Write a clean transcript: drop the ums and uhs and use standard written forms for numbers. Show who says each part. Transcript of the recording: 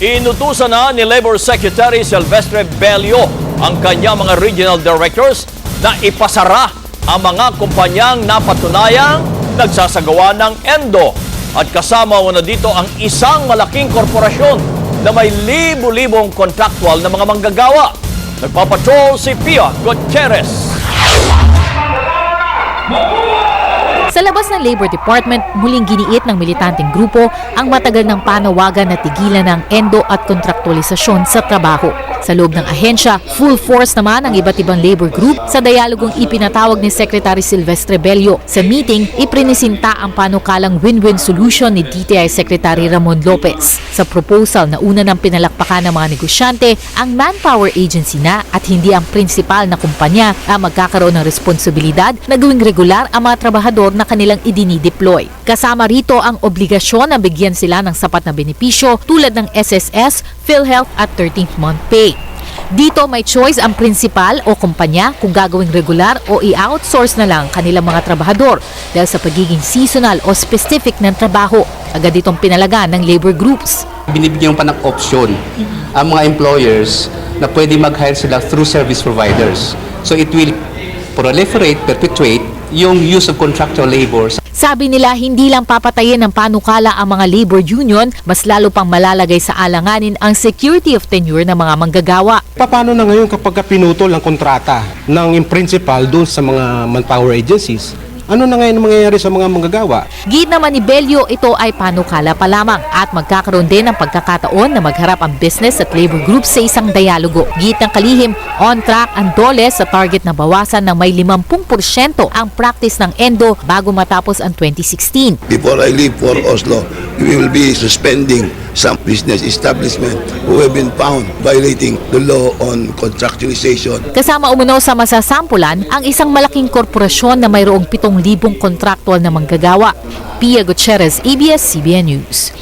Speaker 1: Inutusan na ni Labor Secretary Silvestre Bello ang kanyang mga regional directors na ipasara ang mga kumpanyang napatunayang nagsasagawa ng endo. At kasama na dito ang isang malaking korporasyon na may libo-libong contractual na mga manggagawa. Nagpapatrol si Pia Gutierrez.
Speaker 2: Sa labas ng Labor Department, muling giniit ng militanteng grupo ang matagal ng panawagan na tigilan ng endo at kontraktualisasyon sa trabaho. Sa loob ng ahensya, full force naman ang iba't ibang labor group sa dialogong ipinatawag ni Secretary Silvestre Bello. Sa meeting, iprinisinta ang panukalang win-win solution ni DTI Secretary Ramon Lopez. Sa proposal na una ng pinalakpakan ng mga negosyante, ang manpower agency na at hindi ang principal na kumpanya ang magkakaroon ng responsibilidad na gawing regular ang mga trabahador na kanilang idinideploy. Kasama rito ang obligasyon na bigyan sila ng sapat na benepisyo tulad ng SSS, PhilHealth at 13th month pay. Dito may choice ang principal o kumpanya kung gagawing regular o i-outsource na lang kanilang mga trabahador dahil sa pagiging seasonal o specific ng trabaho. Agad itong pinalagaan ng labor groups.
Speaker 3: Binibigyan pa ng option ang mga employers na pwede mag-hire sila through service providers. So it will proliferate, perpetuate yung use of contractual labor.
Speaker 2: Sabi nila hindi lang papatayin ng panukala ang mga labor union, mas lalo pang malalagay sa alanganin ang security of tenure ng mga manggagawa.
Speaker 4: Paano na ngayon kapag pinutol ang kontrata ng principal doon sa mga manpower agencies? Ano na ngayon mangyayari sa mga manggagawa?
Speaker 2: Gid naman ni Bello, ito ay panukala pa lamang at magkakaroon din ng pagkakataon na magharap ang business at labor groups sa isang dialogo. Gid ng kalihim, on track ang DOLE sa target na bawasan ng may 50% ang practice ng endo bago matapos ang 2016.
Speaker 5: Before I leave for Oslo, we will be suspending some business establishment who have been found violating the law on contractualization.
Speaker 2: Kasama umuno sa masasampulan ang isang malaking korporasyon na mayroong 7,000 kontraktual na manggagawa. Pia Gutierrez, ABS-CBN News.